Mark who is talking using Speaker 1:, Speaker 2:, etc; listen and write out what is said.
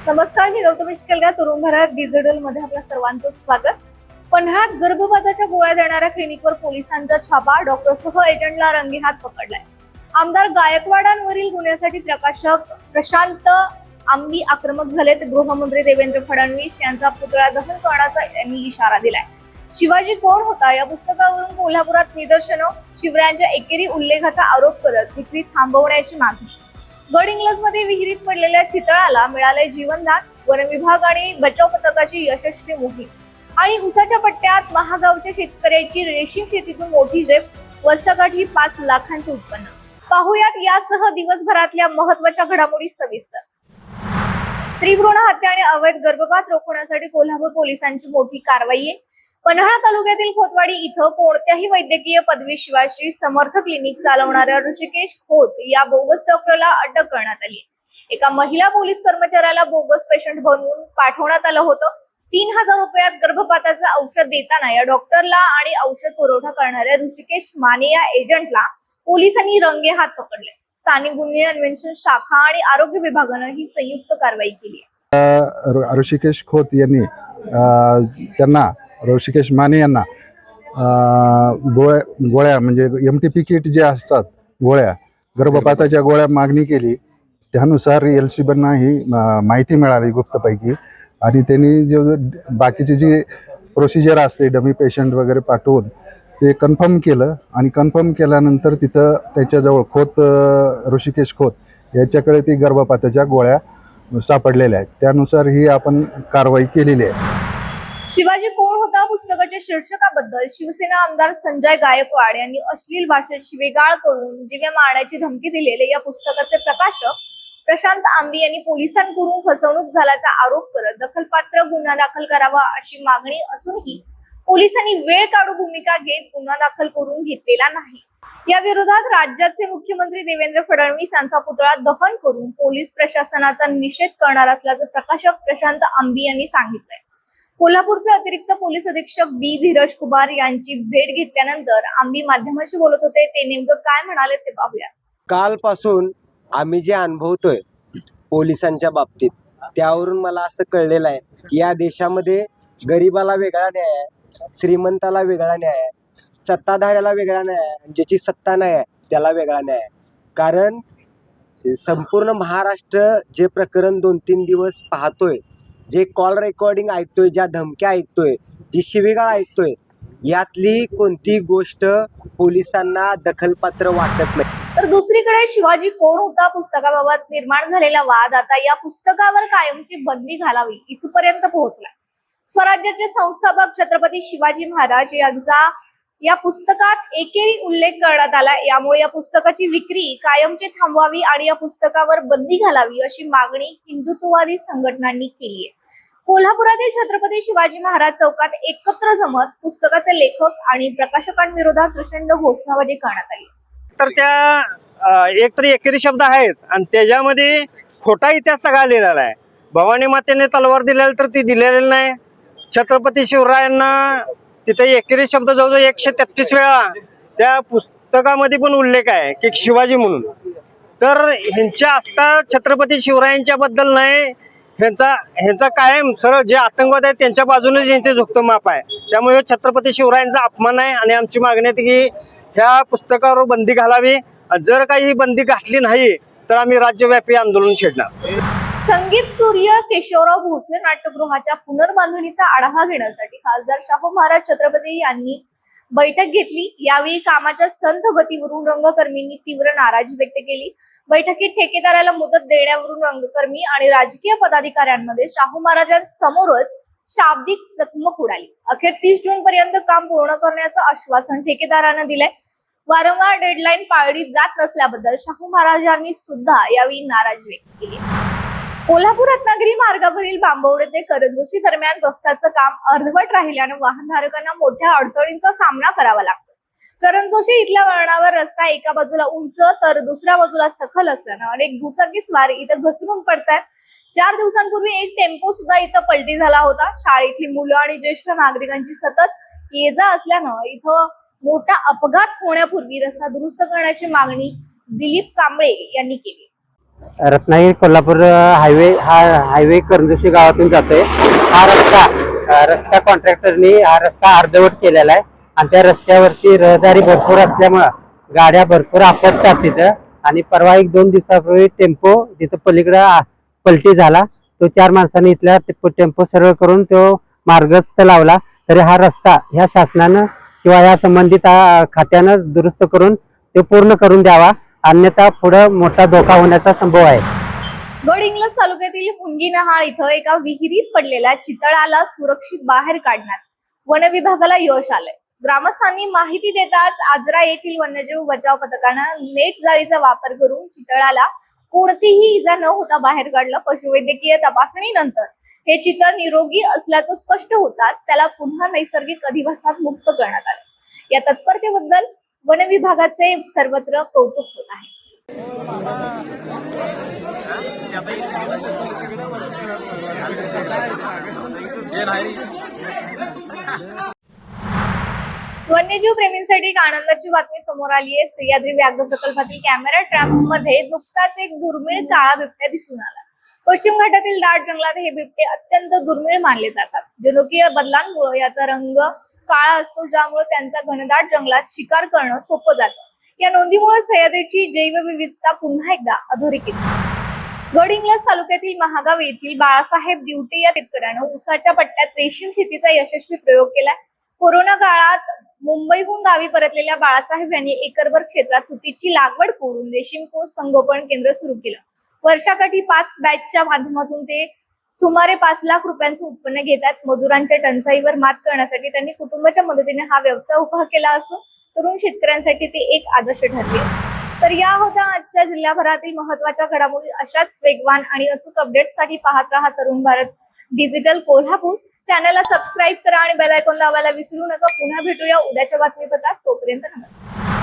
Speaker 1: नमस्कार, मी गौतमी शिकलगार. तरुण भारत डिजिटल मध्ये आपल्या सर्वांचं स्वागत. पन्हाळ्यात गर्भपाताच्या गोळ्या देणाऱ्या क्लिनिकवर पोलिसांचा छापा. डॉक्टरसह एजंटला रंगेहात पकडलाय. आमदार गायकवाडांवरील गुन्ह्यासाठी प्रकाशक प्रशांत आंबी आक्रमक झालेत. गृहमंत्री देवेंद्र फडणवीस यांचा पुतळा दहन करण्याचा यांनी इशारा दिलाय. शिवाजी कोण होता या पुस्तकावरून कोल्हापुरात निदर्शनं. शिवरायांच्या एकेरी उल्लेखाचा आरोप करत विक्री थांबवण्याची मागणी. गडहिंग्लजमध्ये विहिरीत पडलेल्या चितळाला मिळाले जीवनदान. वन विभाग आणि बचाव पथकाची यशस्वी मोहीम. आणि उसाच्या पट्ट्यात महागावच्या शेतकऱ्याची रेशीम शेतीतून मोठी झेप. वर्षाकाठी 5 लाखांचे उत्पन्न. पाहुयात यासह दिवसभरातल्या महत्त्वाच्या घडामोडी सविस्तर. स्त्री भ्रूण हत्या आणि अवैध गर्भपात रोखण्यासाठी कोल्हापूर पोलिसांची मोठी कारवाई आहे. पन्हाळा तालुक्यातील खोतवाडी इथं कोणत्याही वैद्यकीय पदवीशिवाय श्री समर्थ क्लिनिक चालवणाऱ्या ऋषिकेश खोत या बोगस डॉक्टरला अटक करण्यात आली. एका महिला पोलीस कर्मचाऱ्याला बोगस पेशंट बनवून पाठवण्यात आलं होतं. 3000 रुपयात गर्भपाताचं औषध देताना या डॉक्टरला आणि औषध पुरवठा करणाऱ्या ऋषिकेश माने या एजंटला पोलिसांनी रंगेहात पकडले. स्थानिक गुन्हे अन्वेषण शाखा आणि आरोग्य विभागानं ही संयुक्त कारवाई केली आहे.
Speaker 2: ऋषिकेश खोत यांनी त्यांना ऋषिकेश माने यांना गोळ्या म्हणजे MTP किट जे असतात गोळ्या गर्भपाताच्या गोळ्या मागणी केली. त्यानुसार LC-बांना ही माहिती मिळाली गुप्तपैकी आणि त्यांनी जो बाकीची जी प्रोसिजर असते डमी पेशंट वगैरे पाठवून ते कन्फर्म केलं आणि कन्फर्म केल्यानंतर तिथं त्याच्याजवळ ऋषिकेश खोत याच्याकडे ती गर्भपाताच्या गोळ्या सापडलेल्या आहेत. त्यानुसार ही आपण कारवाई केलेली आहे.
Speaker 1: शिवाजी कोण होता पुस्तकाच्या शीर्षकाबद्दल शिवसेना आमदार संजय गायकवाड यांनी अश्लील भाषेत शिवेगाळ करून जीवे मारण्याची धमकी दिलेले या पुस्तकाचे प्रकाशक प्रशांत आंबी यांनी पोलिसांकडून फसवणूक झाल्याचा आरोप करत दखलपात्र गुन्हा दाखल करावा अशी मागणी असूनही पोलिसांनी वेळ काढू भूमिका घेत गुन्हा दाखल करून घेतलेला नाही. या विरोधात राज्याचे मुख्यमंत्री देवेंद्र फडणवीस यांचा पुतळा दहन करून पोलीस प्रशासनाचा निषेध करणार असल्याचं प्रकाशक प्रशांत आंबी यांनी सांगितलंय. कोल्हापूरचे अतिरिक्त पोलीस अधीक्षक B धीरज कुमार यांची भेट घेतल्यानंतर आम्ही माध्यमांशी बोलत होते. ते नेमकं काय म्हणाले ते पाहूया.
Speaker 3: कालपासून आम्ही जे अनुभवतोय पोलिसांच्या बाबतीत त्यावरून मला असं कळलेलं आहे की या देशामध्ये गरिबाला वेगळा न्याय आहे, श्रीमंताला वेगळा न्याय आहे, सत्ताधाऱ्याला वेगळा न्याय आहे, ज्याची सत्ता नाही आहे त्याला वेगळा न्याय आहे. कारण संपूर्ण महाराष्ट्र जे प्रकरण 2-3 दिवस पाहतोय, जे कॉल रेकॉर्डिंग ऐकतोय, ज्या धमक्या ऐकतोय, जी शिवीगाळ ऐकतोय, यातली कोणती गोष्ट पोलिसांना दखलपात्र वाटत नाही.
Speaker 1: तर दुसरीकडे शिवाजी कोण होता पुस्तकाबाबत निर्माण झालेला वाद आता या पुस्तकावर कायमची बंदी घालावी इथपर्यंत पोहोचला. स्वराज्याचे संस्थापक छत्रपती शिवाजी महाराज यांचा या पुस्तकात एकेरी उल्लेख करण्यात आला. यामुळे या पुस्तकाची विक्री कायमची थांबवावी आणि या पुस्तकावर बंदी घालावी अशी मागणी हिंदुत्ववादी संघटनांनी केली आहे. कोल्हापुरातील छत्रपती शिवाजी महाराज चौकात एकत्र जमत पुस्तकाचे लेखक आणि प्रकाशकांविरोधात प्रचंड घोषणाबाजी करण्यात आली.
Speaker 4: तर त्या एक तरी एकेरी शब्द आहेच आणि त्याच्यामध्ये खोटा इतिहास सगळा लिहिलेला आहे. भवानी मातेने तलवार दिलेली तर ती दिलेली नाही. छत्रपती शिवरायांना तिथे एकेरी शब्द जवळजवळ 133 वेळा त्या पुस्तकामध्ये पण उल्लेख आहे की शिवाजी म्हणून. तर ह्यांच्या असता छत्रपती शिवरायांच्या बद्दल नाही, ह्यांचा कायम सरळ जे आतंकवाद आहेत त्यांच्या बाजूनेच यांचे झुकतं माप आहे. त्यामुळे छत्रपती शिवरायांचा अपमान आहे आणि आमची मागणी आहे की ह्या पुस्तकावर बंदी घालावी. जर काही बंदी घातली नाही तर आम्ही राज्यव्यापी आंदोलन छेडणार.
Speaker 1: संगीत सूर्य केशवराव भोसले नाट्यगृहाच्या पुनर्बांधणीचा आढावा घेण्यासाठी खासदार शाहू महाराज छत्रपती यांनी बैठक घेतली. यावेळी कामाच्या संथ गतीवरून रंगकर्मींनी तीव्र नाराजी व्यक्त केली. बैठकीत ठेकेदाराला मुदत देण्यावरून रंगकर्मी आणि राजकीय पदाधिकाऱ्यांमध्ये शाहू महाराजांसमोरच शाब्दिक चकमक उडाली. अखेर 30 जून पर्यंत काम पूर्ण करण्याचं आश्वासन ठेकेदारानं दिलंय. वारंवार डेडलाईन पाळली जात नसल्याबद्दल शाहू महाराजांनी सुद्धा यावेळी नाराजी व्यक्त केली. कोल्हापूर रत्नागिरी मार्गावरील बांबवडे ते करंजोशी दरम्यान रस्त्याचं काम अर्धवट राहिल्यानं वाहनधारकांना मोठ्या अडचणींचा सामना करावा लागतो. करंजोशी इथल्या वळणावर रस्ता एका बाजूला उंच तर दुसऱ्या बाजूला सखल असल्यानं अनेक दुचाकी स्वार इथं घसरून पडतात. 4 दिवसांपूर्वी एक टेम्पो सुद्धा इथं पलटी झाला होता. शाळेतली मुलं आणि ज्येष्ठ नागरिकांची सतत ये-जा असल्यानं इथं मोठा अपघात होण्यापूर्वी रस्ता दुरुस्त करण्याची मागणी दिलीप कांबळे यांनी केली.
Speaker 5: रत्नागिरी कोल्हापूर हायवे करंजोशी गावातून जातोय. हा रस्ता कॉन्ट्रॅक्टरनी हा रस्ता अर्धवट केलेला आहे आणि त्या रस्त्यावरती रहदारी भरपूर असल्यामुळं गाड्या भरपूर आपटतात तिथं. आणि परवा 1-2 दिवसापूर्वी टेम्पो तिथं पलीकडं पलटी झाला. तो 4 माणसांनी इथल्या टेम्पो सरळ करून तो मार्गस्थ लावला. तरी हा रस्ता ह्या शासनानं किंवा या संबंधित खात्यानं दुरुस्त करून तो पूर्ण करून द्यावा, अन्यथा पुढे मोठा धोका होण्याचा संभव आहे.
Speaker 1: गडहिंग्लज तालुक्यातील हुंगीनहाळ इथं एका विहिरीत पडलेल्या चितळाला सुरक्षित बाहेर काढण्यात वन विभागाला यश आलंय. ग्रामस्थांनी माहिती देताच आजरा येथील वन्यजीव बचाव पथकानं नेट जाळीचा वापर करून चितळाला कोणतीही इजा न होता बाहेर काढलं. पशुवैद्यकीय तपासणीनंतर हे चितळ निरोगी असल्याचं स्पष्ट होताच त्याला पुन्हा नैसर्गिक अधिवासात मुक्त करण्यात आलं. या तत्परतेबद्दल वन विभागाचे सर्वत्र कौतुक होत आहे. वन्यजीव प्रेमींसाठी एक आनंदाची बातमी समोर आली आहे. सह्याद्री व्याघ्र प्रकल्पातील कॅमेरा ट्रॅप मध्ये नुकताच एक दुर्मिळ काळा बिबट्या दिसून आला. पश्चिम घाटातील दाट जंगलात हे बिबटे अत्यंत दुर्मिळ मानले जातात. जनुकीय बदलांमुळे याचा रंग काळा असतो, ज्यामुळे त्यांचा घनदाट जंगलात शिकार करणं सोपं जातं. या नोंदीमुळे सह्याद्रीची जैवविविधता पुन्हा एकदा अधोरेखित झाली. गडहिंग्लज तालुक्यातील महागाव येथील बाळासाहेब दिवटे या शेतकऱ्यानं ऊसाच्या पट्ट्यात रेशीम शेतीचा यशस्वी प्रयोग केलाय. कोरोना काळात मुंबईहून गावी परतलेल्या बाळासाहेब यांनी एकरभर क्षेत्रात तुतीची लागवड करून रेशीम कोष संगोपन केंद्र सुरू केलं. वर्षाकाठी 5 बॅचच्या माध्यमातून ते सुमारे 5 लाख रुपयांचं उत्पन्न घेतात. मजुरांच्या टंचाईवर मात करण्यासाठी त्यांनी कुटुंबाच्या मदतीने हा व्यवसाय उभा केला असून तरुण शेतकऱ्यांसाठी ते एक आदर्श ठरले. तर या होत्या आजच्या जिल्ह्याभरातील महत्त्वाच्या घडामोडी. अशाच वेगवान आणि अचूक अपडेट्ससाठी पाहत रहा तरुण भारत डिजिटल कोल्हापूर. चॅनलला सबस्क्राईब करा आणि बेल आयकॉन दाबायला विसरू नका. पुन्हा भेटूया उद्याच्या बातमीपत्रात. तोपर्यंत नमस्कार.